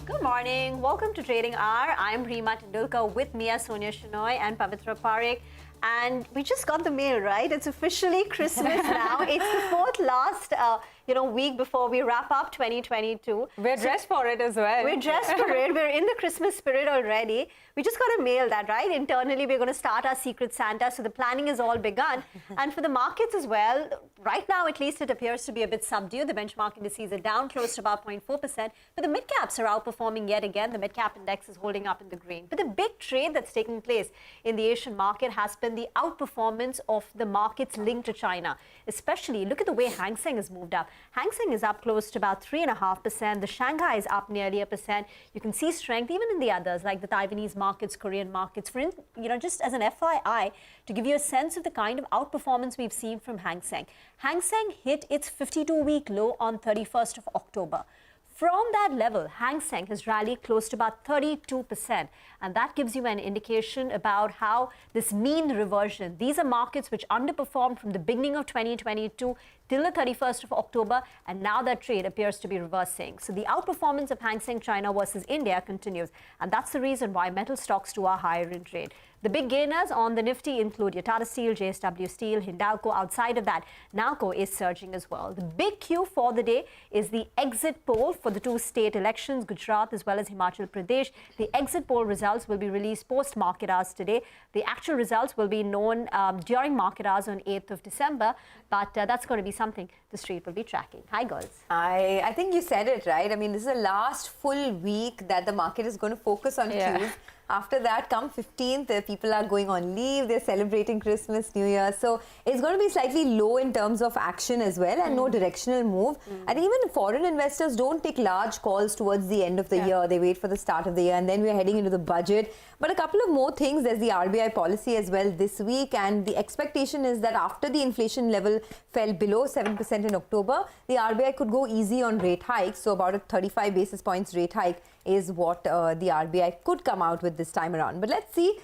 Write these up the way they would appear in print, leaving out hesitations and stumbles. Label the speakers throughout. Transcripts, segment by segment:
Speaker 1: Good morning. Welcome to Trading Hour. I'm Reema Tendulkar with Mia Sonia Shenoy and Pavitra Parekh. And we just got the mail, right? It's officially Christmas now. It's the fourth last, week before we wrap up 2022.
Speaker 2: We're dressed for it as well.
Speaker 1: We're dressed for it. We're in the Christmas spirit already. We just got a mail that, right? Internally, we're going to start our Secret Santa. So the planning is all begun. And for the markets as well, right now, at least, it appears to be a bit subdued. The benchmark indices are down close to about 0.4%. But the mid-caps are outperforming yet again. The mid-cap index is holding up in the green. But the big trade that's taking place in the Asian market has been the outperformance of the markets linked to China. Especially, look at the way Hang Seng has moved up. Hang Seng is up close to about 3.5%. The Shanghai is up nearly 1%. You can see strength even in the others, like the Taiwanese markets, Korean markets. Just as an FYI, to give you a sense of the kind of outperformance we've seen from Hang Seng. Hang Seng hit its 52-week low on 31st of October. From that level, Hang Seng has rallied close to about 32%. And that gives you an indication about how this mean reversion. These are markets which underperformed from the beginning of 2022 till the 31st of October. And now that trade appears to be reversing. So the outperformance of Hang Seng China versus India continues. And that's the reason why metal stocks too are higher in trade. The big gainers on the Nifty include Tata Steel, JSW Steel, Hindalco. Outside of that, Nalco is surging as well. The big cue for the day is the exit poll for the two state elections, Gujarat as well as Himachal Pradesh. The exit poll results will be released post-market hours today. The actual results will be known during market hours on 8th of December. But that's going to be something the street will be tracking. Hi, girls.
Speaker 2: I think you said it right. I mean, this is the last full week that the market is going to focus on cues. After that, come 15th, people are going on leave. They're celebrating Christmas, New Year. So it's going to be slightly low in terms of action as well and no directional move. I think even foreign investors don't take large calls towards the end of the year. They wait for the start of the year and then we're heading into the budget. But a couple of more things. There's the RBI policy as well this week. And the expectation is that after the inflation level fell below 7% in October, the RBI could go easy on rate hikes. So about a 35 basis points rate hike is what the RBI could come out with this time around. But let's see,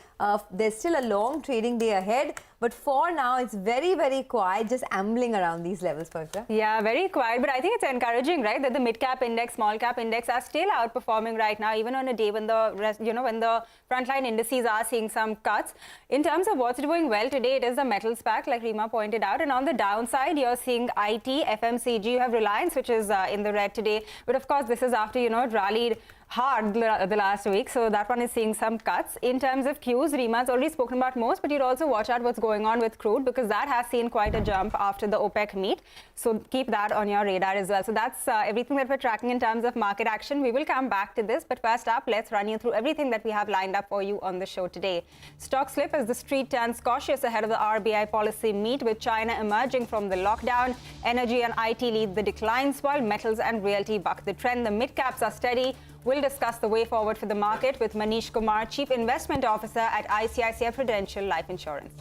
Speaker 2: there's still a long trading day ahead. But for now, it's very, very quiet, just ambling around these levels, Pavitra.
Speaker 3: Yeah, very quiet. But I think it's encouraging, right, that the mid-cap index, small-cap index are still outperforming right now, even on a day when the frontline indices are seeing some cuts. In terms of what's doing well today, it is the metals pack, like Reema pointed out. And on the downside, you're seeing IT, FMCG, you have Reliance, which is in the red today. But of course, this is after, it rallied hard the last week. So that one is seeing some cuts. In terms of cues, Reema's already spoken about most, but you'd also watch out what's going on with crude because that has seen quite a jump after the OPEC meet. So keep that on your radar as well. So that's everything that we're tracking in terms of market action. We will come back to this, but first up, let's run you through everything that we have lined up for you on the show today. Stock slip as the street turns cautious ahead of the RBI policy meet, with China emerging from the lockdown. Energy and IT lead the declines while metals and realty buck the trend. The mid-caps are steady. We'll discuss the way forward for the market with Manish Kumar, Chief Investment Officer at ICICI Prudential Life Insurance.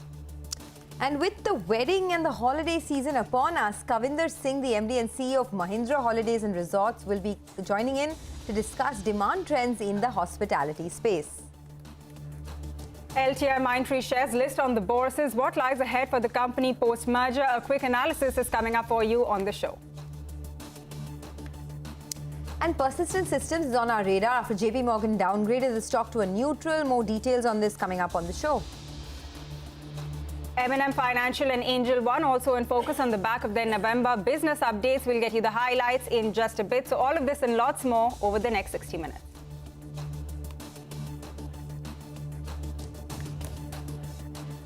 Speaker 2: And with the wedding and the holiday season upon us, Kavinder Singh, the MD and CEO of Mahindra Holidays and Resorts, will be joining in to discuss demand trends in the hospitality space.
Speaker 3: LTI Mindtree shares list on the bourses. What lies ahead for the company post-merger? A quick analysis is coming up for you on the show.
Speaker 2: And Persistent Systems is on our radar after JP Morgan downgraded the stock to a neutral. More details on this coming up on the show.
Speaker 3: M&M Financial and Angel One also in focus on the back of their November business updates. We'll get you the highlights in just a bit. So all of this and lots more over the next 60 minutes.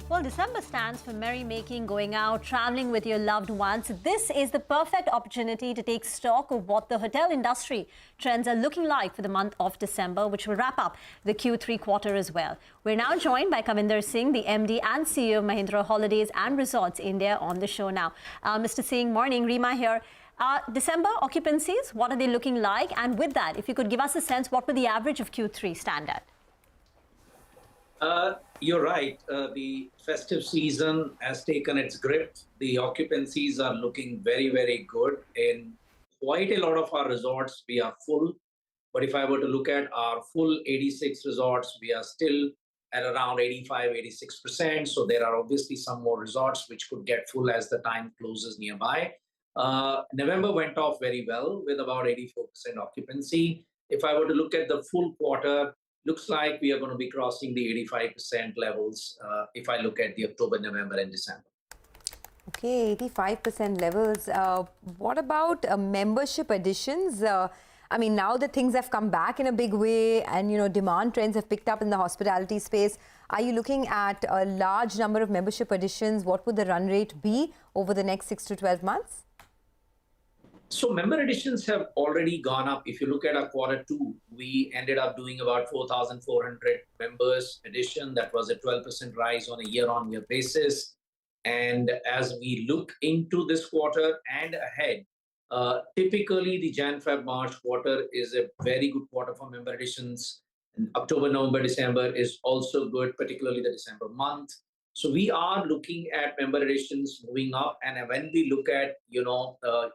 Speaker 1: Well, December stands for merrymaking, going out, traveling with your loved ones. This is the perfect opportunity to take stock of what the hotel industry trends are looking like for the month of December, which will wrap up the Q3 quarter as well. We're now joined by Kavinder Singh, the MD and CEO of Mahindra Holidays and Resorts India, on the show now. Mr. Singh, morning. Reema here. December occupancies, what are they looking like? And with that, if you could give us a sense, what will the average of Q3 stand at?
Speaker 4: You're right. The festive season has taken its grip. The occupancies are looking very, very good. In quite a lot of our resorts, we are full. But if I were to look at our full 86 resorts, we are still at around 85, 86%. So there are obviously some more resorts which could get full as the time closes nearby. November went off very well with about 84% occupancy. if I were to look at the full quarter, looks like we are going to be crossing the 85% levels if I look at the October, November, and December.
Speaker 2: Okay, 85% levels. What about membership additions? I mean, now that things have come back in a big way and, you know, demand trends have picked up in the hospitality space, are you looking at a large number of membership additions? What would the run rate be over the next 6 to 12 months?
Speaker 4: So member additions have already gone up. If you look at our Q2, we ended up doing about 4,400 members addition. That was a 12% rise on a year-on-year basis. And as we look into this quarter and ahead, typically the Jan-Feb-March quarter is a very good quarter for member additions. And October, November, December is also good, particularly the December month. So we are looking at member additions moving up. And when we look at,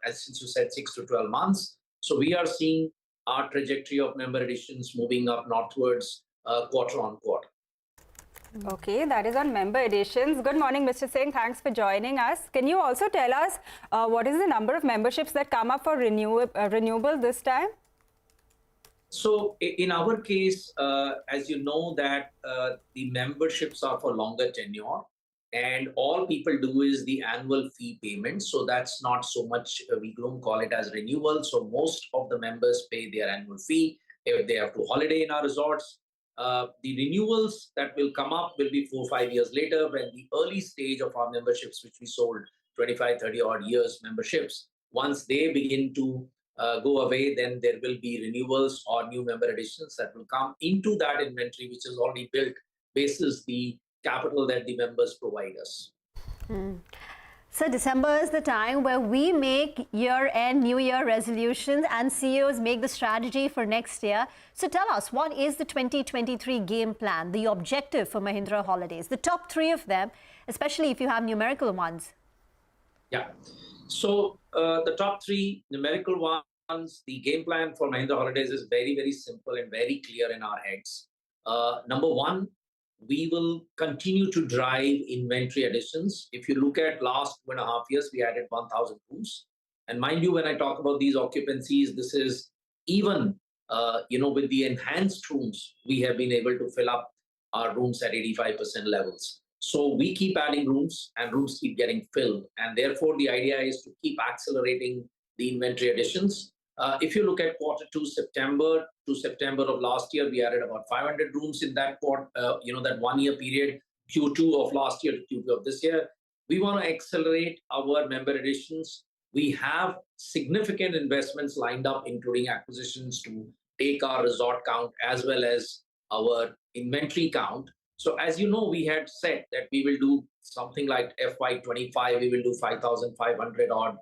Speaker 4: as since you said, 6 to 12 months, so we are seeing our trajectory of member additions moving up northwards quarter on quarter.
Speaker 3: Okay, that is on member additions. Good morning, Mr. Singh. Thanks for joining us. Can you also tell us what is the number of memberships that come up for renewable this time?
Speaker 4: So in our case, as you know, that the memberships are for longer tenure, and all people do is the annual fee payment. So that's not so much, we don't call it as renewal. So most of the members pay their annual fee if they have to holiday in our resorts. The renewals that will come up will be 4 or 5 years later, when the early stage of our memberships, which we sold 25, 30 odd years memberships, once they begin to go away, then there will be renewals or new member additions that will come into that inventory, which is already built basis the capital that the members provide us.
Speaker 1: So December is the time where we make year-end, New Year resolutions, and CEOs make the strategy for next year. So tell us, what is the 2023 game plan, the objective for Mahindra Holidays, the top 3 of them, especially if you have numerical ones?
Speaker 4: Yeah. So the top 3 numerical ones, the game plan for Mahindra Holidays is very, very simple and very clear in our heads. Number 1, we will continue to drive inventory additions. If you look at last 2.5 years, we added 1,000 rooms. And mind you, when I talk about these occupancies, this is even, with the enhanced rooms, we have been able to fill up our rooms at 85% levels. So we keep adding rooms and rooms keep getting filled. And therefore, the idea is to keep accelerating the inventory additions. If you look at Q2, September to September of last year, we added about 500 rooms in that that 1 year period. Q2 of last year to Q2 of this year, we want to accelerate our member additions. We have significant investments lined up, including acquisitions, to take our resort count as well as our inventory count. So as you know, we had said that we will do something like FY25, we will do 5,500 odd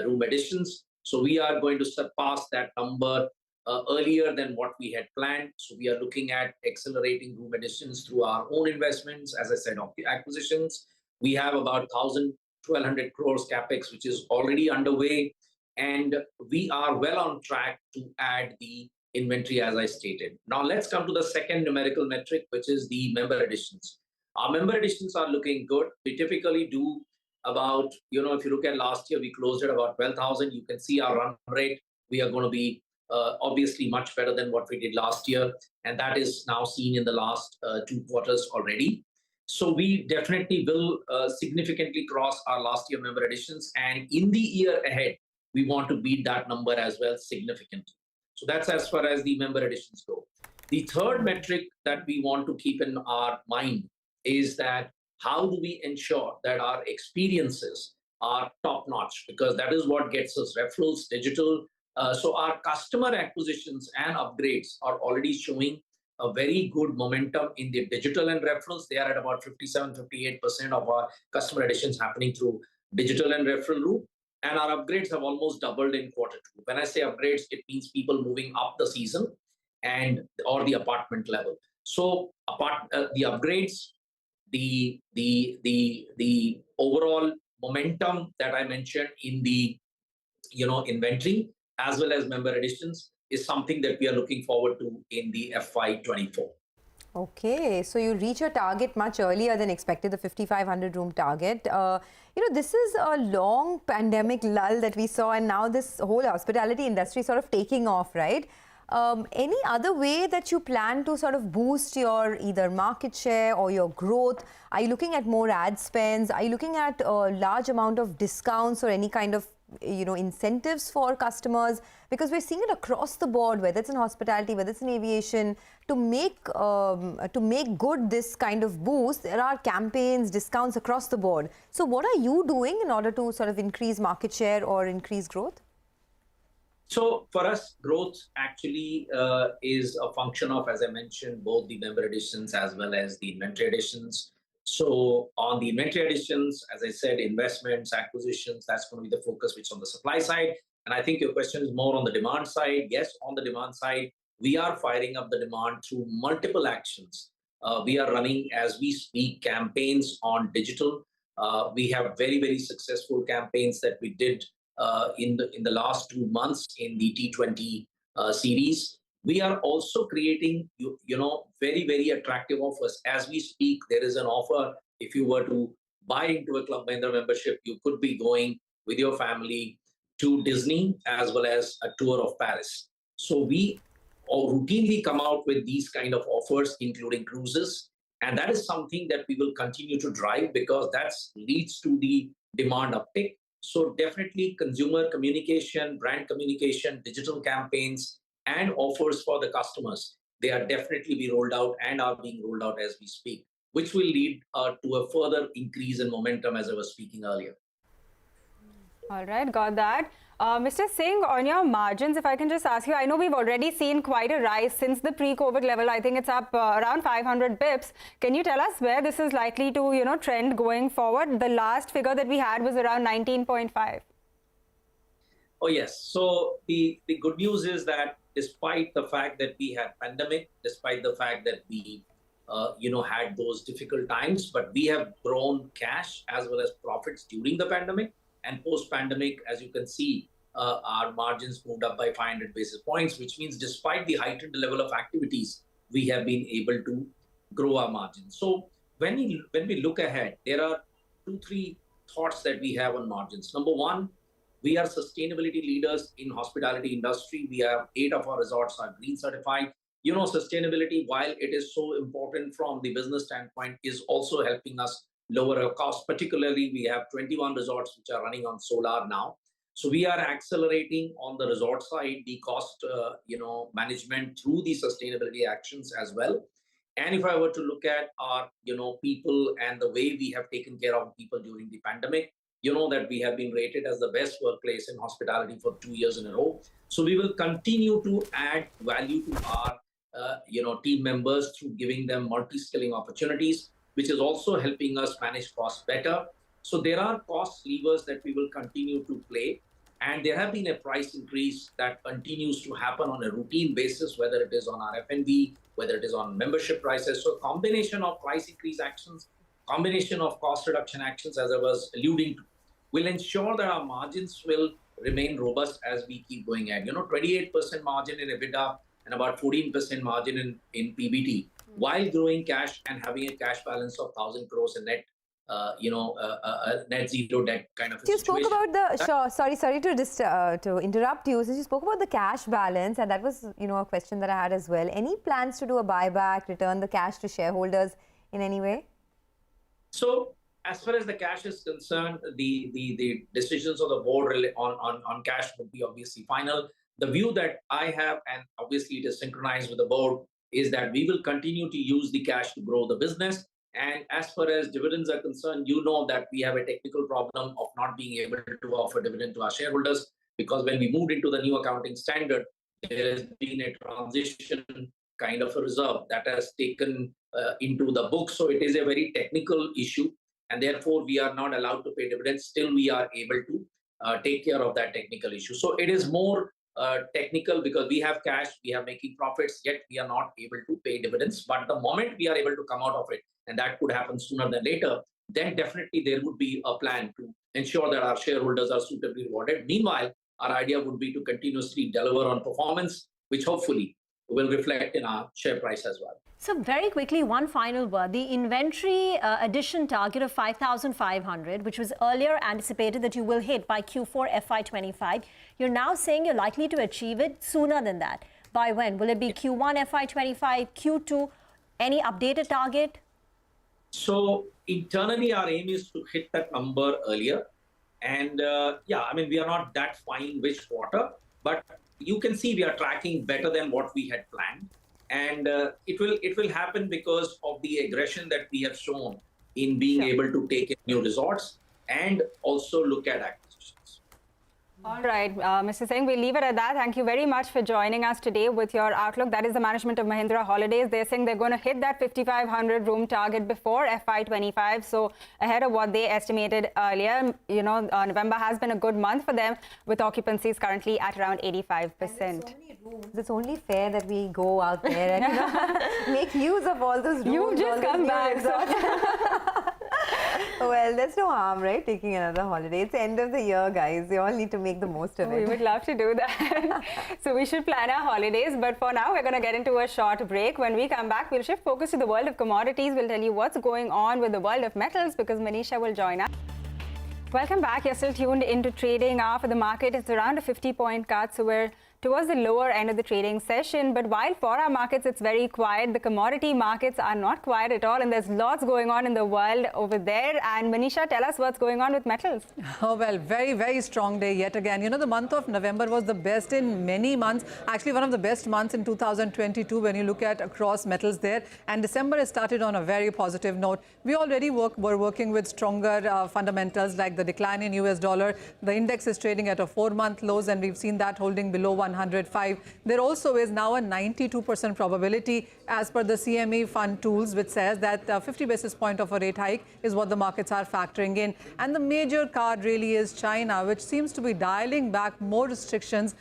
Speaker 4: room additions. So we are going to surpass that number earlier than what we had planned. So we are looking at accelerating room additions through our own investments, as I said, acquisitions. We have about 1,200 crores capex, which is already underway. And we are well on track to add the inventory, as I stated. Now let's come to the second numerical metric, which is the member additions. Our member additions are looking good. We typically do about, if you look at last year, we closed at about 12,000. You can see our run rate. We are going to be obviously much better than what we did last year. And that is now seen in the last 2 quarters already. So we definitely will significantly cross our last year member additions. And in the year ahead, we want to beat that number as well significantly. So that's as far as the member additions go. The third metric that we want to keep in our mind is that how do we ensure that our experiences are top notch? Because that is what gets us referrals, digital. So our customer acquisitions and upgrades are already showing a very good momentum in the digital and referrals. They are at about 57-58% of our customer additions happening through digital and referral route. And our upgrades have almost doubled in Q2. When I say upgrades, it means people moving up the season or the apartment level. So the upgrades, the overall momentum that I mentioned in the inventory as well as member additions is something that we are looking forward to in the FY24.
Speaker 2: Okay, so you reach your target much earlier than expected, the 5,500 room target. This is a long pandemic lull that we saw, and now this whole hospitality industry sort of taking off, right? Any other way that you plan to sort of boost your either market share or your growth? Are you looking at more ad spends? Are you looking at a large amount of discounts or any kind of incentives for customers? Because we're seeing it across the board, whether it's in hospitality, whether it's in aviation, to make good this kind of boost. There are campaigns, discounts across the board. So what are you doing in order to sort of increase market share or increase growth?
Speaker 4: So for us, growth actually is a function of, as I mentioned, both the member additions as well as the inventory additions. So on the inventory additions, as I said, investments, acquisitions, that's going to be the focus, which is on the supply side. And I think your question is more on the demand side. Yes, on the demand side, we are firing up the demand through multiple actions. We are running, as we speak, campaigns on digital. We have very, very successful campaigns that we did in the last 2 months in the T20 series. We are also creating, very, very attractive offers. As we speak, there is an offer. If you were to buy into a Club Mahindra membership, you could be going with your family to Disney as well as a tour of Paris. So we routinely come out with these kind of offers, including cruises. And that is something that we will continue to drive because that leads to the demand uptick. So definitely consumer communication, brand communication, digital campaigns, and offers for the customers, they are definitely being rolled out and are being rolled out as we speak, which will lead to a further increase in momentum, as I was speaking earlier.
Speaker 3: All right, got that. Mr. Singh, on your margins, if I can just ask you, I know we've already seen quite a rise since the pre-COVID level. I think it's up around 500 bips. Can you tell us where this is likely to, trend going forward? The last figure that we had was around 19.5.
Speaker 4: Oh, yes. So the good news is that despite the fact that we had pandemic, despite the fact that we, had those difficult times, but we have grown cash as well as profits during the pandemic. And post-pandemic, as you can see, our margins moved up by 500 basis points, which means despite the heightened level of activities, we have been able to grow our margins. So when we look ahead, there are 2-3 thoughts that we have on margins. Number one, we are sustainability leaders in hospitality industry. We have 8 of our resorts are green certified. Sustainability, while it is so important from the business standpoint, is also helping us lower our costs. Particularly, we have 21 resorts which are running on solar now. So we are accelerating on the resort side, the cost, management through the sustainability actions as well. And if I were to look at our, people and the way we have taken care of people during the pandemic, that we have been rated as the best workplace in hospitality for 2 years in a row. So we will continue to add value to our, team members through giving them multi-skilling opportunities, which is also helping us manage costs better. So there are cost levers that we will continue to play. And there have been a price increase that continues to happen on a routine basis, whether it is on our F&B, whether it is on membership prices. So a combination of price increase actions, combination of cost reduction actions, as I was alluding to, will ensure that our margins will remain robust as we keep going ahead. 28% margin in EBITDA and about 14% margin in PBT, while growing cash and having a cash balance of 1,000 crores in net, net zero debt kind of a
Speaker 2: you
Speaker 4: situation.
Speaker 2: spoke about the, sorry to interrupt you. So you spoke about the cash balance, and that was, a question that I had as well. Any plans to do a buyback, return the cash to shareholders in any way?
Speaker 4: So as far as the cash is concerned, the decisions of the board on cash would be obviously final. The view that I have, and obviously it is synchronized with the board, is that we will continue to use the cash to grow the business. And as far as dividends are concerned, that we have a technical problem of not being able to offer dividend to our shareholders, because when we moved into the new accounting standard, there has been a transition kind of a reserve that has taken into the book. So it is a very technical issue, and therefore we are not allowed to pay dividends. Still, we are able to take care of that technical issue. So it is more technical because we have cash, we are making profits, yet we are not able to pay dividends. But the moment we are able to come out of it, and that could happen sooner than later, then definitely there would be a plan to ensure that our shareholders are suitably rewarded. Meanwhile, our idea would be to continuously deliver on performance, which hopefully will reflect in our share price as well.
Speaker 1: So very quickly, one final word. The inventory addition target of 5,500, which was earlier anticipated that you will hit by Q4 FY25, you're now saying you're likely to achieve it sooner than that. by when? Will it be Q1 FY25, Q2? Any updated target?
Speaker 4: So internally, our aim is to hit that number earlier. And yeah, I mean, we are not that fine which quarter, but you can see we are tracking better than what we had planned. And it will happen because of the aggression that we have shown in being able to take in new resorts and also look at acquisitions.
Speaker 3: All right, Mr. Singh, we'll leave it at that. Thank you very much for joining us today with your outlook. That is the management of Mahindra Holidays. They're saying they're going to hit that 5,500 room target before FY25. So ahead of what they estimated earlier, you know, November has been a good month for them with occupancies currently at around 85%.
Speaker 2: So many rooms. It's only fair that we go out there and make use of all those rooms.
Speaker 3: You've just come back.
Speaker 2: Well, there's no harm, right, taking another holiday. It's the end of the year, guys. You all need to make the most of it.
Speaker 3: We would love to do that. So we should plan our holidays. But for now, we're going to get into a short break. When we come back, we'll shift focus to the world of commodities. We'll tell you what's going on with the world of metals because Manisha will join us. Welcome back. You're still tuned into trading. For the market, it's around a 50-point cut. So we're towards the lower end of the trading session. But while for our markets, it's very quiet, the commodity markets are not quiet at all. And there's lots going on in the world over there. And Manisha, tell us what's going on with metals.
Speaker 5: Oh, well, very, very strong day yet again. You know, the month of November was the best in many months. Actually, one of the best months in 2022 when you look at across metals there. And December has started on a very positive note. We already were working with stronger fundamentals like the decline in US dollar. The index is trading at a 4-month lows and we've seen that holding below 105. There also is now a 92% probability as per the CME fund tools, which says that 50 basis point of a rate hike is what the markets are factoring in. And the major card really is China, which seems to be dialing back more restrictions.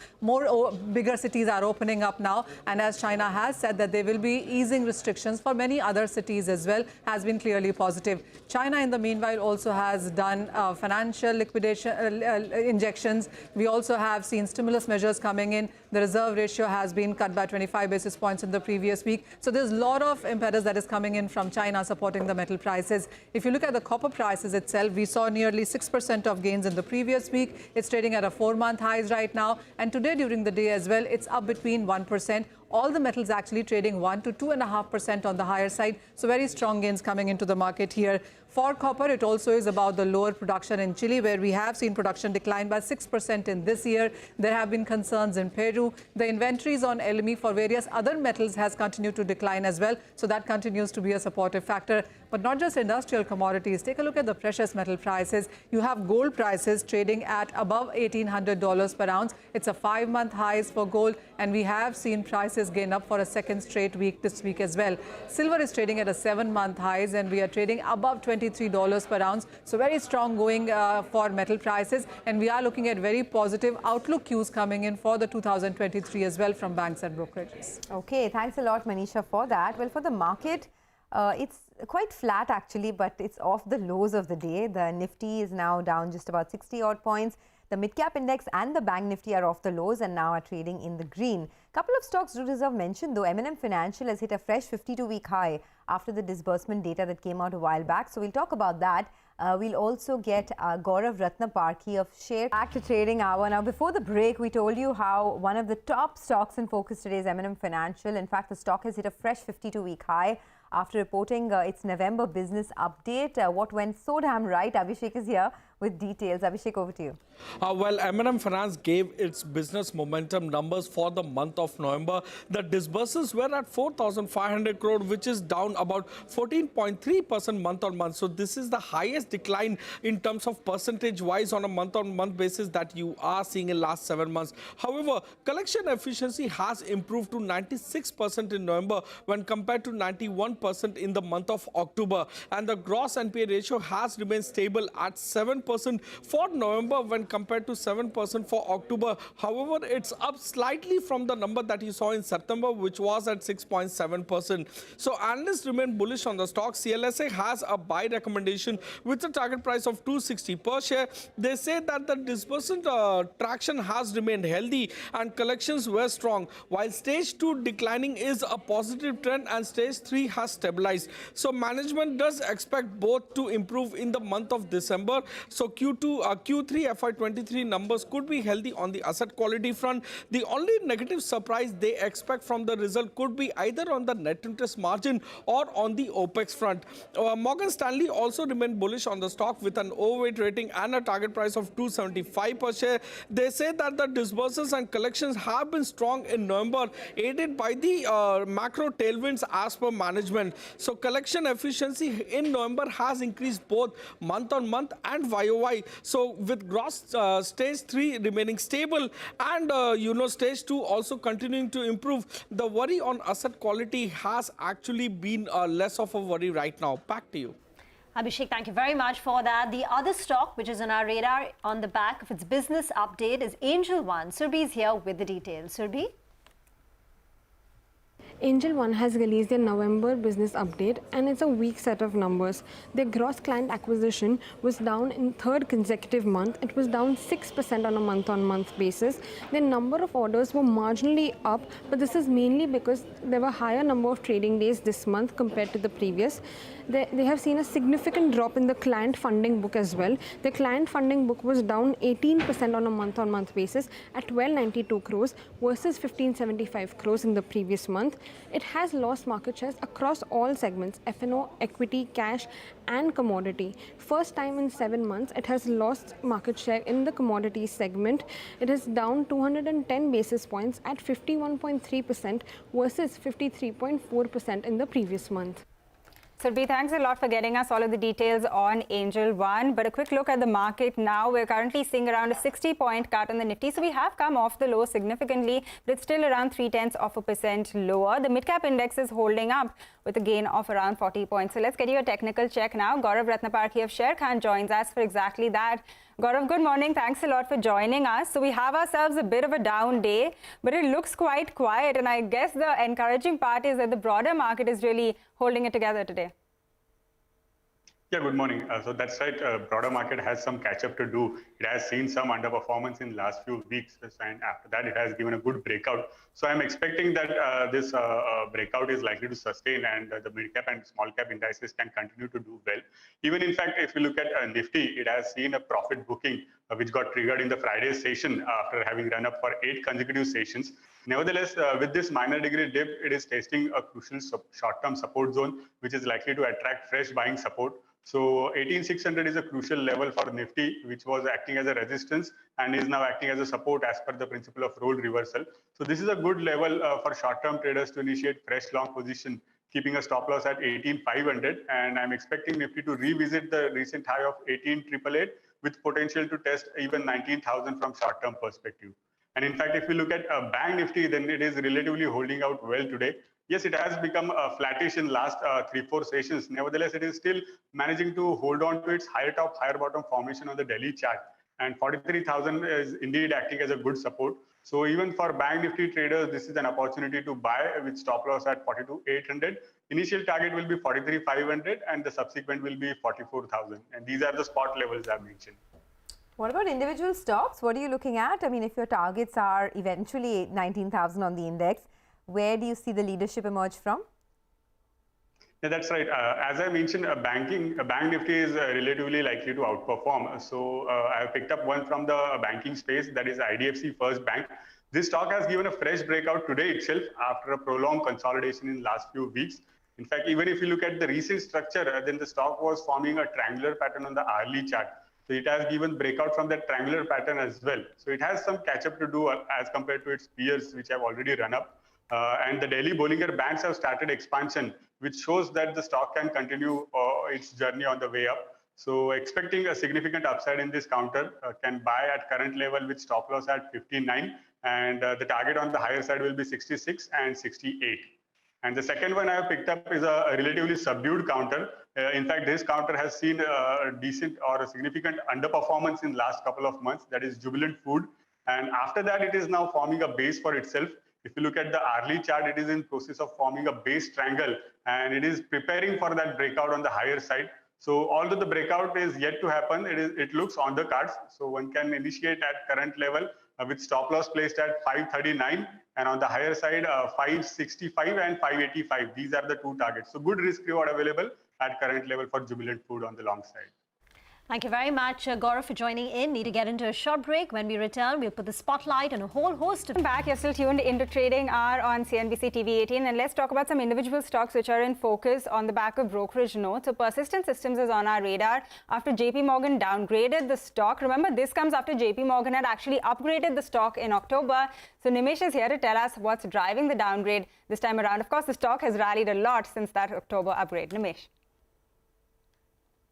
Speaker 5: Bigger cities are opening up now. And as China has said that they will be easing restrictions for many other cities as well, has been clearly positive. China, in the meanwhile, also has done financial liquidation injections. We also have seen stimulus measures coming in. The reserve ratio has been cut by 25 basis points in the previous week. So there's a lot of impetus that is coming in from China supporting the metal prices. If you look at the copper prices itself, we saw nearly 6% of gains in the previous week. It's trading at a 4-month highs right now. And today during the day as well, it's up between 1%. All the metals actually trading 1 to 2.5% on the higher side. So very strong gains coming into the market here. For copper, it also is about the lower production in Chile, where we have seen production decline by 6% in this year. There have been concerns in Peru. The inventories on LME for various other metals has continued to decline as well. So that continues to be a supportive factor. But not just industrial commodities. Take a look at the precious metal prices. You have gold prices trading at above $1,800 per ounce. It's a 5-month highs for gold. And we have seen prices gain up for a second straight week this week as well. Silver is trading at a 7-month highs and we are trading above $23 per ounce. So very strong going for metal prices. And we are looking at very positive outlook cues coming in for the 2023 as well from banks and brokerages.
Speaker 2: Okay, thanks a lot, Manisha, for that. Well, for the market, it's quite flat actually, but it's off the lows of the day. The Nifty is now down just about 60 odd points. The mid-cap index and the bank Nifty are off the lows and now are trading in the green. Couple of stocks do deserve mention though. M&M Financial has hit a fresh 52-week high after the disbursement data that came out a while back. So we'll talk about that. We'll also get Gaurav Ratnaparkhi of Share back to trading hour. Now, before the break, we told you how one of the top stocks in focus today is M&M Financial. In fact, the stock has hit a fresh 52-week high after reporting its November business update. What went so damn right? Abhishek is here with details. Abhishek, over to you.
Speaker 6: Well, M&M Finance gave its business momentum numbers for the month of November. The disbursements were at 4,500 crore, which is down about 14.3% month on month. So this is the highest decline in terms of percentage-wise on a month-on-month basis that you are seeing in last 7 months. However, collection efficiency has improved to 96% in November when compared to 91% in the month of October. And the gross NPA ratio has remained stable at 7% for November when compared to 7% for October. However, it's up slightly from the number that you saw in September, which was at 6.7%. So analysts remain bullish on the stock. CLSA has a buy recommendation with a target price of 260 per share. They say that the disbursement traction has remained healthy and collections were strong, while stage 2 declining is a positive trend and stage 3 has stabilized. So management does expect both to improve in the month of December. So So Q3 FY23 numbers could be healthy on the asset quality front. The only negative surprise they expect from the result could be either on the net interest margin or on the OPEX front. Morgan Stanley also remained bullish on the stock with an overweight rating and a target price of 275 per share. They say that the disbursements and collections have been strong in November, aided by the macro tailwinds as per management. So collection efficiency in November has increased both month on month and YOY. So with gross stage 3 remaining stable and stage 2 also continuing to improve, the worry on asset quality has actually been less of a worry right now. Back to you.
Speaker 1: Abhishek, thank you very much for that. The other stock, which is on our radar on the back of its business update, is Angel One. Surbhi is here with the details. Surbhi?
Speaker 7: Angel One has released their November business update and it's a weak set of numbers. Their gross client acquisition was down in third consecutive month. It was down 6% on a month-on-month basis. Their number of orders were marginally up, but this is mainly because there were higher number of trading days this month compared to the previous. They have seen a significant drop in the client funding book as well. The client funding book was down 18% on a month-on-month basis at 1292 crores versus 1575 crores in the previous month. It has lost market shares across all segments, F&O, equity, cash and commodity. First time in 7 months, it has lost market share in the commodity segment. It is down 210 basis points at 51.3% versus 53.4% in the previous month.
Speaker 3: Surbhi, thanks a lot for getting us all of the details on Angel One. But a quick look at the market now. We're currently seeing around a 60-point cut on the Nifty. So we have come off the low significantly, but it's still around 0.3% lower. The mid-cap index is holding up with a gain of around 40 points. So let's get you a technical check now. Gaurav Ratnaparkhi of Sharekhan joins us for exactly that. Gaurav, good morning. Thanks a lot for joining us. So we have ourselves a bit of a down day, but it looks quite quiet. And I guess the encouraging part is that the broader market is really holding it together today.
Speaker 8: Yeah, good morning. So that's right. Broader market has some catch up to do. It has seen some underperformance in last few weeks, and after that, it has given a good breakout. So I'm expecting that this breakout is likely to sustain, and the mid cap and small cap indices can continue to do well. Even in fact, if you look at Nifty, it has seen a profit booking which got triggered in the Friday session after having run up for 8 consecutive sessions. Nevertheless, with this minor degree dip, it is testing a crucial short-term support zone, which is likely to attract fresh buying support. So 18,600 is a crucial level for Nifty, which was acting as a resistance and is now acting as a support as per the principle of role reversal. So this is a good level for short-term traders to initiate fresh long position, keeping a stop loss at 18,500. And I'm expecting Nifty to revisit the recent high of 18,888 with potential to test even 19,000 from short-term perspective. And in fact, if you look at Bank Nifty, then it is relatively holding out well today. Yes, it has become flattish in last 3-4 sessions. Nevertheless, it is still managing to hold on to its higher top, higher bottom formation on the daily chart. And 43,000 is indeed acting as a good support. So even for Bank Nifty traders, this is an opportunity to buy with stop loss at 42,800. Initial target will be 43,500 and the subsequent will be 44,000. And these are the spot levels I've mentioned.
Speaker 2: What about individual stocks? What are you looking at? I mean, if your targets are eventually 19,000 on the index, where do you see the leadership emerge from?
Speaker 8: Yeah, that's right. As I mentioned, Bank Nifty is relatively likely to outperform. So I have picked up one from the banking space, that is IDFC First Bank. This stock has given a fresh breakout today itself after a prolonged consolidation in last few weeks. In fact, even if you look at the recent structure, then the stock was forming a triangular pattern on the hourly chart. So it has given breakout from that triangular pattern as well. So it has some catch up to do as compared to its peers, which have already run up. And the daily Bollinger Bands have started expansion, which shows that the stock can continue its journey on the way up. So expecting a significant upside in this counter, can buy at current level with stop loss at 59, and the target on the higher side will be 66 and 68. And the second one I have picked up is a relatively subdued counter. In fact, this counter has seen a decent or a significant underperformance in last couple of months, that is Jubilant Food. And after that, it is now forming a base for itself. If you look at the hourly chart, it is in process of forming a base triangle and it is preparing for that breakout on the higher side. So although the breakout is yet to happen, it looks on the cards. So one can initiate at current level with stop loss placed at 539 and on the higher side 565 and 585. These are the two targets. So good risk reward available at current level for Jubilant Food on the long side.
Speaker 1: Thank you very much, Gaurav, for joining in. Need to get into a short break. When we return, we'll put the spotlight on a whole host of...
Speaker 3: Back, you're still tuned into Trading Hour on CNBC-TV18, and let's talk about some individual stocks which are in focus on the back of brokerage notes. So Persistent Systems is on our radar after JP Morgan downgraded the stock. Remember, this comes after JP Morgan had actually upgraded the stock in October. So Nimesh is here to tell us what's driving the downgrade this time around. Of course, the stock has rallied a lot since that October upgrade. Nimesh.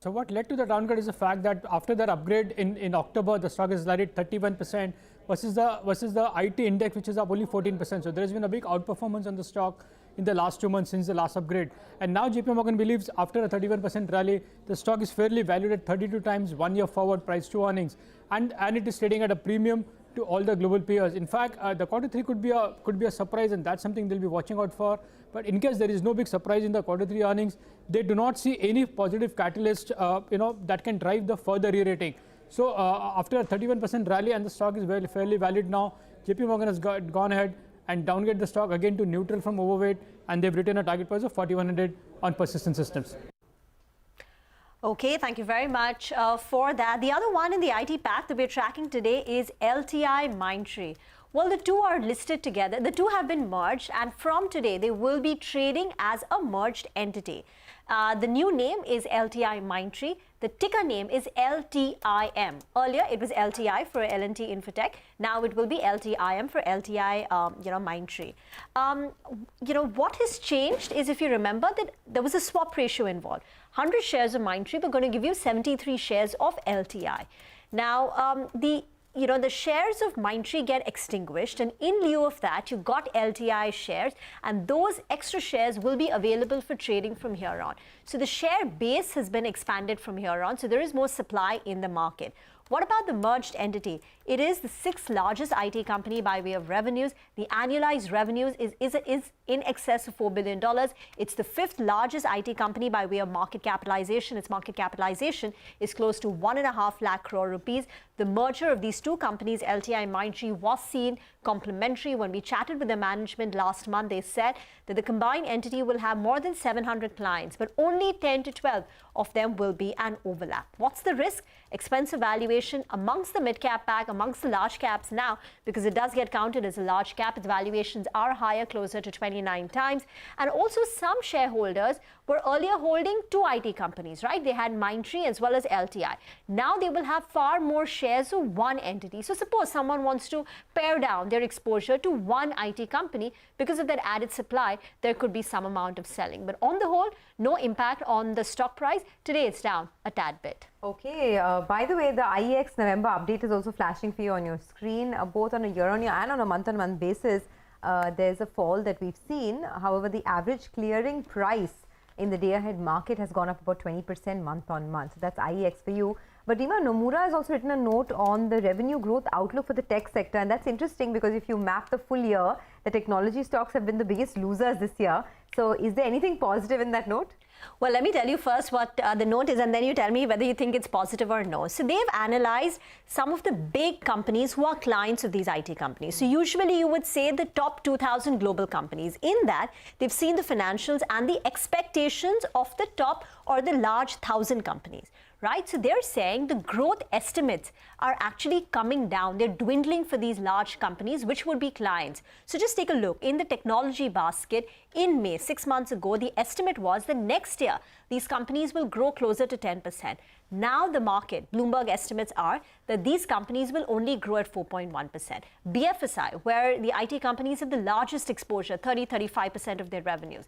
Speaker 9: So what led to the downgrade is the fact that after that upgrade in October, the stock has rallied 31% versus the IT index, which is up only 14%. So there has been a big outperformance on the stock in the last 2 months since the last upgrade. And now JP Morgan believes after a 31% rally, the stock is fairly valued at 32 times 1 year forward price to earnings. And it is trading at a premium to all the global peers. In fact, the Q3 could be a surprise, and that's something they'll be watching out for. But in case there is no big surprise in the Q3 earnings, they do not see any positive catalyst, that can drive the further re-rating. So after a 31% rally and the stock is fairly valued now, JP Morgan has gone ahead and downgraded the stock again to neutral from overweight, and they've written a target price of 4,100 on Persistent Systems.
Speaker 1: Okay, thank you very much for that. The other one in the IT pack that we're tracking today is LTI Mindtree. Well, the two are listed together. The two have been merged, and from today, they will be trading as a merged entity. The new name is LTI Mindtree. The ticker name is LTIM. Earlier, it was LTI for L&T Infotech. Now it will be LTIM for LTI, Mindtree. What has changed is, if you remember, that there was a swap ratio involved. 100 shares of Mindtree were going to give you 73 shares of LTI. Now, the shares of Mindtree get extinguished, and in lieu of that, you got LTI shares, and those extra shares will be available for trading from here on. So the share base has been expanded from here on, so there is more supply in the market. What about the merged entity? It is the 6th largest IT company by way of revenues. The annualized revenues is in excess of $4 billion. It's the 5th largest IT company by way of market capitalization. Its market capitalization is close to 1.5 lakh crore rupees. The merger of these two companies, LTI Mindtree, was seen complementary. When we chatted with the management last month, they said that the combined entity will have more than 700 clients, but only 10 to 12 of them will be an overlap. What's the risk? Expensive valuation amongst the mid-cap pack, amongst the large caps now, because it does get counted as a large cap. Its valuations are higher, closer to 29 times. And also some shareholders were earlier holding two IT companies, right? They had Mindtree as well as LTI. Now they will have far more shares of one entity. So suppose someone wants to pare down their exposure to one IT company. Because of that added supply, there could be some amount of selling. But on the whole, no impact on the stock price. Today it's down a tad bit.
Speaker 2: Okay, by the way, the IEX November update is also flashing for you on your screen, both on a year-on-year and on a month-on-month basis. There's a fall that we've seen. However, the average clearing price in the day-ahead market has gone up about 20% month-on-month. So that's IEX for you. But Rima, Nomura has also written a note on the revenue growth outlook for the tech sector. And that's interesting because if you map the full year, the technology stocks have been the biggest losers this year. So is there anything positive in that note?
Speaker 1: Well, let me tell you first what the note is, and then you tell me whether you think it's positive or no. So they've analyzed some of the big companies who are clients of these IT companies. So usually you would say the top 2,000 global companies. In that, they've seen the financials and the expectations of the top or the large 1,000 companies. Right? So they're saying the growth estimates are actually coming down. They're dwindling for these large companies, which would be clients. So just take a look. In the technology basket, in May, 6 months ago, the estimate was that next year, these companies will grow closer to 10%. Now the market, Bloomberg estimates are that these companies will only grow at 4.1%. BFSI, where the IT companies have the largest exposure, 30-35% of their revenues.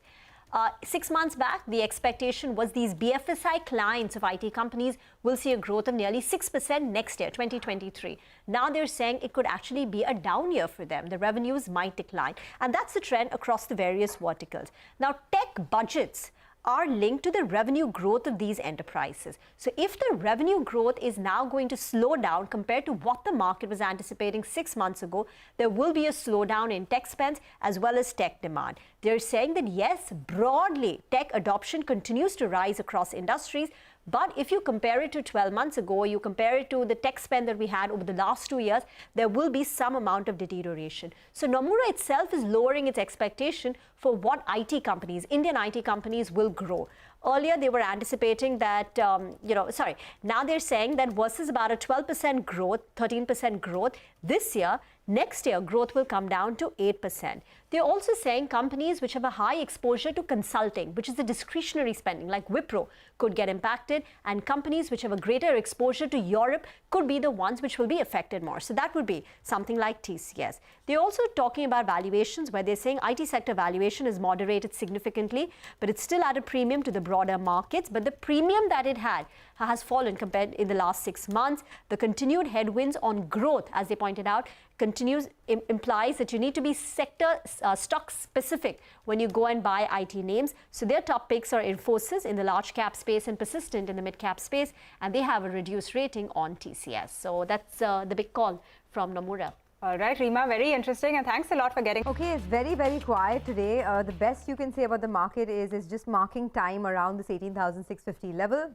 Speaker 1: 6 months back, the expectation was these BFSI clients of IT companies will see a growth of nearly 6% next year, 2023. Now they're saying it could actually be a down year for them. The revenues might decline. And that's the trend across the various verticals. Now, tech budgets are linked to the revenue growth of these enterprises. So if the revenue growth is now going to slow down compared to what the market was anticipating 6 months ago, there will be a slowdown in tech spends as well as tech demand. They're saying that yes, broadly, tech adoption continues to rise across industries. But if you compare it to 12 months ago, you compare it to the tech spend that we had over the last 2 years, there will be some amount of deterioration. So Nomura itself is lowering its expectation for what IT companies, Indian IT companies, will grow. Earlier, they were anticipating that, now they're saying that versus about a 12% growth, 13% growth this year, next year growth will come down to 8%. They're also saying companies which have a high exposure to consulting, which is the discretionary spending, like Wipro, could get impacted, and companies which have a greater exposure to Europe could be the ones which will be affected more. So that would be something like TCS. They're also talking about valuations, where they're saying IT sector valuation is moderated significantly, but it's still at a premium to the broader markets. But the premium that it had has fallen compared in the last 6 months. The continued headwinds on growth, as they pointed out, implies that you need to be sector stock specific when you go and buy IT names. So their top picks are Infosys in the large cap space and Persistent in the mid cap space, and they have a reduced rating on TCS. So that's the big call from Nomura.
Speaker 3: All right, Reema, very interesting, and thanks a lot for getting.
Speaker 2: Okay, it's very, very quiet today. The best you can say about the market is just marking time around this 18,650 level,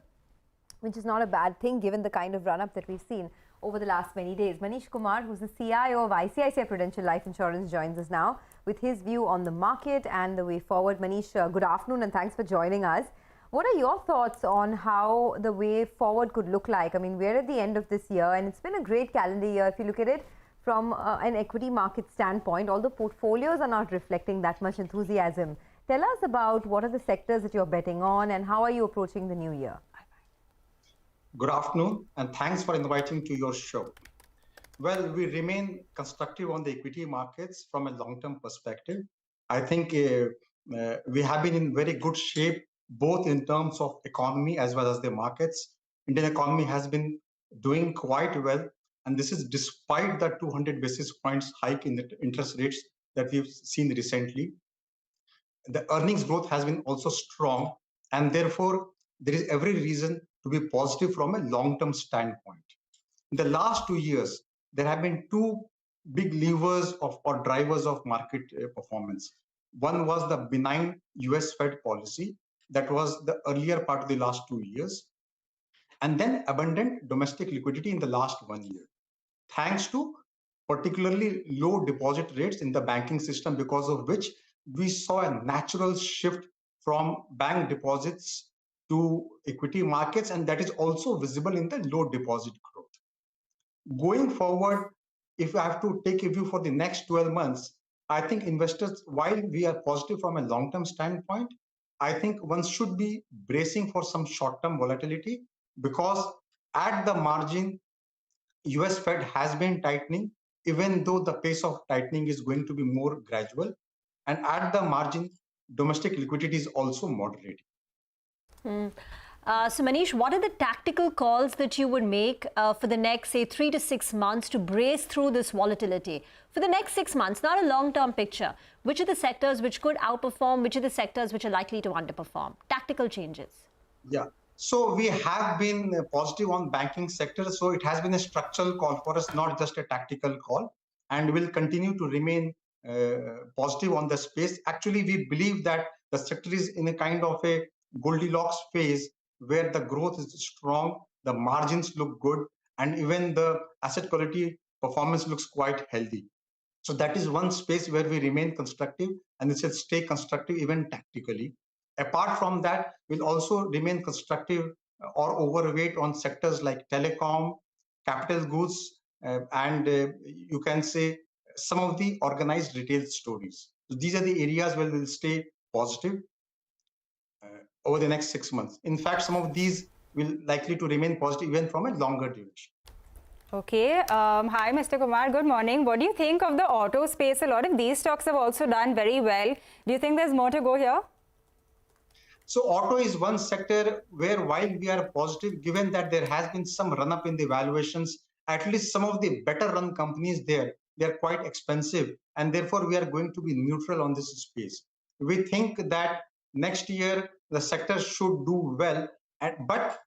Speaker 2: which is not a bad thing given the kind of run-up that we've seen over the last many days. Manish Kumar, who's the CIO of ICICI Prudential Life Insurance, joins us now with his view on the market and the way forward. Manish, good afternoon and thanks for joining us. What are your thoughts on how the way forward could look like? I mean, we're at the end of this year and it's been a great calendar year if you look at it from an equity market standpoint, although portfolios are not reflecting that much enthusiasm. Tell us about what are the sectors that you're betting on and how are you approaching the new year?
Speaker 10: Good afternoon, and thanks for inviting to your show. Well, we remain constructive on the equity markets from a long-term perspective. I think we have been in very good shape, both in terms of economy as well as the markets. Indian economy has been doing quite well, and this is despite the 200 basis points hike in the interest rates that we've seen recently. The earnings growth has been also strong, and therefore there is every reason to be positive from a long-term standpoint. In the last 2 years, there have been two big levers or drivers of market performance. One was the benign US Fed policy that was the earlier part of the last 2 years, and then abundant domestic liquidity in the last 1 year, thanks to particularly low deposit rates in the banking system, because of which we saw a natural shift from bank deposits to equity markets, and that is also visible in the low deposit growth. Going forward, if I have to take a view for the next 12 months, I think investors, while we are positive from a long-term standpoint, I think one should be bracing for some short-term volatility, because at the margin, US Fed has been tightening, even though the pace of tightening is going to be more gradual. And at the margin, domestic liquidity is also moderating.
Speaker 1: So Manish, what are the tactical calls that you would make for the next, say, 3 to 6 months to brace through this volatility? For the next 6 months, not a long-term picture. Which are the sectors which could outperform? Which are the sectors which are likely to underperform? Tactical changes.
Speaker 10: Yeah. So we have been positive on banking sector. So it has been a structural call for us, not just a tactical call. And we'll continue to remain positive on the space. Actually, we believe that the sector is in a kind of a Goldilocks phase where the growth is strong, the margins look good, and even the asset quality performance looks quite healthy. So that is one space where we remain constructive, and it will stay constructive even tactically. Apart from that, we'll also remain constructive or overweight on sectors like telecom, capital goods, and you can say some of the organized retail stories. So these are the areas where we'll stay positive over the next 6 months. In fact, some of these will likely to remain positive even from a longer duration.
Speaker 3: Okay. Hi, Mr. Kumar. Good morning. What do you think of the auto space? A lot of these stocks have also done very well. Do you think there's more to go here?
Speaker 10: So auto is one sector where, while we are positive, given that there has been some run-up in the valuations, at least some of the better run companies there, they're quite expensive, and therefore we are going to be neutral on this space. We think that next year the sector should do well, but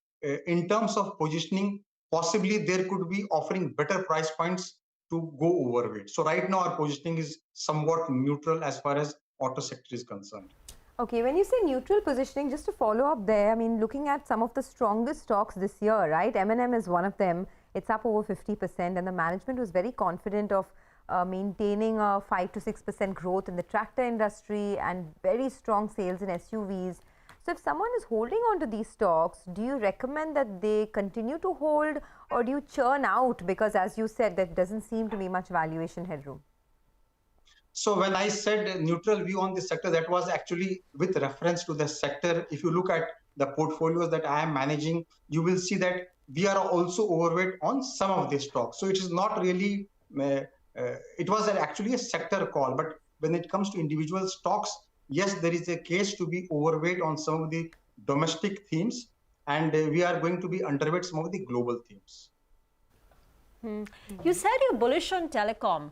Speaker 10: in terms of positioning, possibly there could be offering better price points to go overweight. So right now our positioning is somewhat neutral as far as auto sector is concerned.
Speaker 2: Okay, when you say neutral positioning, just to follow up there, I mean, looking at some of the strongest stocks this year, right? M&M is one of them. It's up over 50%, and the management was very confident of maintaining a 5 to 6% growth in the tractor industry and very strong sales in SUVs. So if someone is holding on to these stocks, do you recommend that they continue to hold, or do you churn out, because as you said, there doesn't seem to be much valuation headroom?
Speaker 10: So when I said neutral view on the sector, that was actually with reference to the sector. If you look at the portfolios that I am managing, you will see that we are also overweight on some of the stocks. So it is not really, it was actually a sector call. But when it comes to individual stocks, yes, there is a case to be overweight on some of the domestic themes, and we are going to be underweight some of the global themes.
Speaker 1: You said you're bullish on telecom.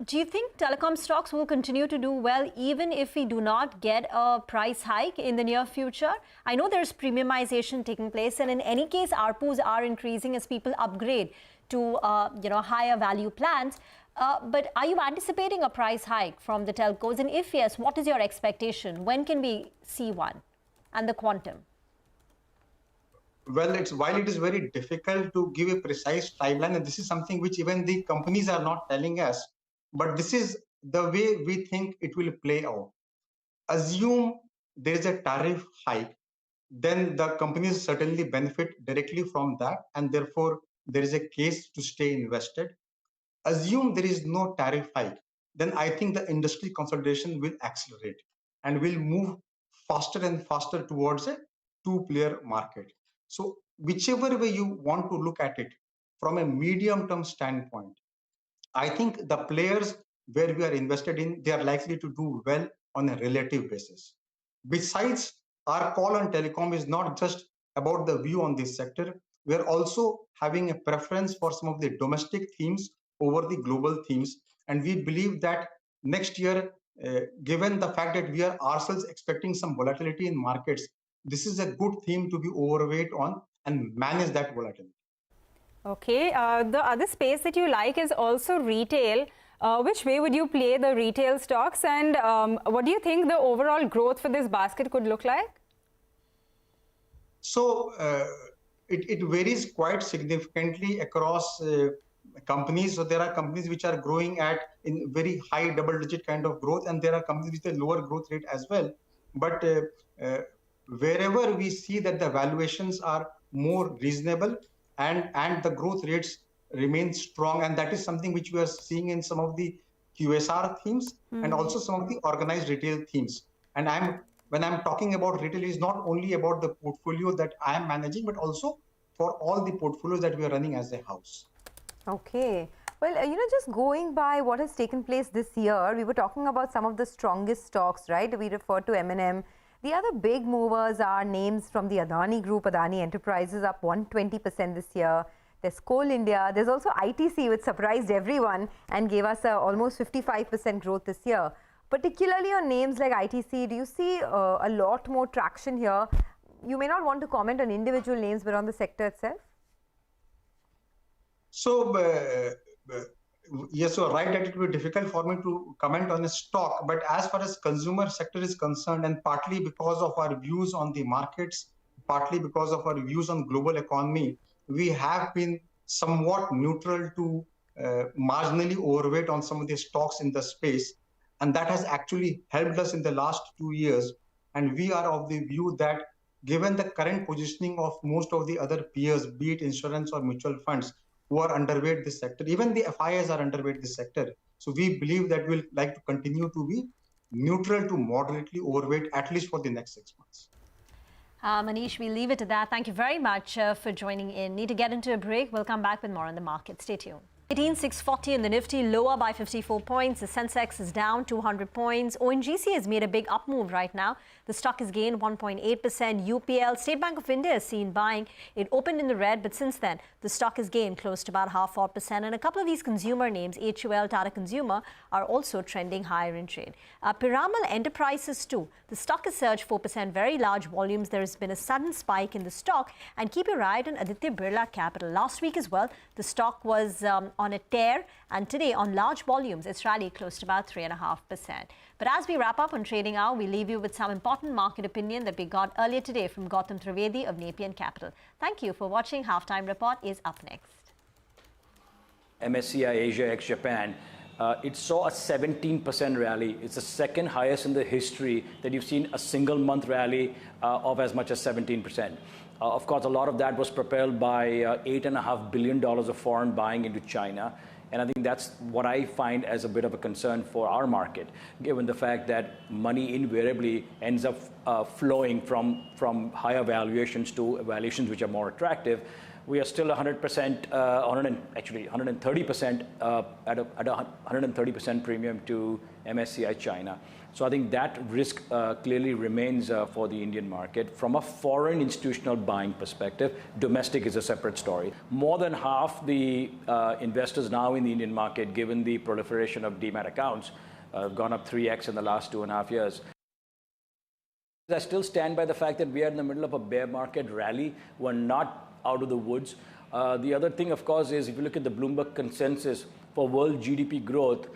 Speaker 1: Do you think telecom stocks will continue to do well even if we do not get a price hike in the near future? I know there's premiumization taking place, and in any case, ARPUs are increasing as people upgrade to higher value plans. But are you anticipating a price hike from the telcos? And if yes, what is your expectation? When can we see one, and the quantum?
Speaker 10: Well, while it is very difficult to give a precise timeline, and this is something which even the companies are not telling us, but this is the way we think it will play out. Assume there is a tariff hike, then the companies certainly benefit directly from that, and therefore there is a case to stay invested. Assume there is no tariff hike, then I think the industry consolidation will accelerate and will move faster and faster towards a two-player market. So whichever way you want to look at it, from a medium-term standpoint, I think the players where we are invested in, they are likely to do well on a relative basis. Besides, our call on telecom is not just about the view on this sector. We are also having a preference for some of the domestic themes over the global themes. And we believe that next year, given the fact that we are ourselves expecting some volatility in markets, this is a good theme to be overweight on and manage that volatility.
Speaker 3: Okay, the other space that you like is also retail. Which way would you play the retail stocks, and what do you think the overall growth for this basket could look like?
Speaker 10: So it varies quite significantly across companies. So there are companies which are growing at in very high double-digit kind of growth, and there are companies with a lower growth rate as well. But wherever we see that the valuations are more reasonable and the growth rates remain strong, and that is something which we are seeing in some of the QSR themes and also some of the organized retail themes. And when I'm talking about retail, it's not only about the portfolio that I am managing, but also for all the portfolios that we are running as a house.
Speaker 2: Okay. Well, just going by what has taken place this year, we were talking about some of the strongest stocks, right? We referred to M&M. The other big movers are names from the Adani Group. Adani Enterprises up 120% this year. There's Coal India. There's also ITC, which surprised everyone and gave us almost 55% growth this year. Particularly on names like ITC, do you see a lot more traction here? You may not want to comment on individual names, but on the sector itself?
Speaker 10: So, yes, you're right that it will be difficult for me to comment on a stock, but as far as consumer sector is concerned, and partly because of our views on the markets, partly because of our views on global economy, we have been somewhat neutral to marginally overweight on some of the stocks in the space. And that has actually helped us in the last 2 years. And we are of the view that given the current positioning of most of the other peers, be it insurance or mutual funds, who are underweight this sector, even the FIs are underweight this sector. So we believe that we'll like to continue to be neutral to moderately overweight, at least for the next 6 months.
Speaker 1: Manish, we'll leave it at that. Thank you very much for joining in. Need to get into a break. We'll come back with more on the market. Stay tuned. 18,640 in the Nifty, lower by 54 points. The Sensex is down 200 points. ONGC has made a big up move right now. The stock has gained 1.8%. UPL, State Bank of India, is seen buying. It opened in the red, but since then, the stock has gained close to about 0.5%. And a couple of these consumer names, HUL, Tata Consumer, are also trending higher in trade. Piramal Enterprises too. The stock has surged 4%, very large volumes. There has been a sudden spike in the stock. And keep your eye on Aditya Birla Capital. Last week as well, the stock was on a tear, and today on large volumes it's rallied close to about 3.5%. But as we wrap up on trading hour, we leave you with some important market opinion that we got earlier today from Gautam Trivedi of Nepean Capital. Thank you for watching. Halftime Report is up next.
Speaker 11: MSCI Asia ex Japan it saw a 17% rally. It's the second highest in the history that you've seen a single month rally of as much as 17%. Of course, a lot of that was propelled by $8.5 billion of foreign buying into China. And I think that's what I find as a bit of a concern for our market, given the fact that money invariably ends up flowing from higher valuations to valuations which are more attractive. We are still 100%, 130% at a 130% premium to MSCI China. So I think that risk clearly remains for the Indian market. From a foreign institutional buying perspective, domestic is a separate story. More than half the investors now in the Indian market, given the proliferation of demat accounts, have gone up 3x in the last 2.5 years. I still stand by the fact that we are in the middle of a bear market rally. We're not out of the woods. The other thing, of course, is if you look at the Bloomberg consensus for world GDP growth,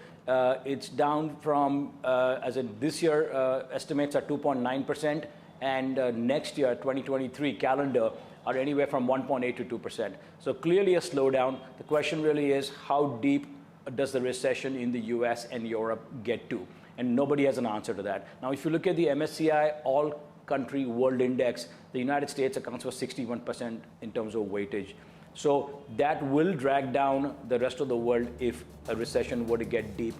Speaker 11: it's down from, as in this year, estimates are 2.9%, and next year, 2023 calendar, are anywhere from 1.8 to 2%. So clearly a slowdown. The question really is, how deep does the recession in the US and Europe get to? And nobody has an answer to that. Now, if you look at the MSCI All Country World Index, the United States accounts for 61% in terms of weightage. So that will drag down the rest of the world if a recession were to get deep.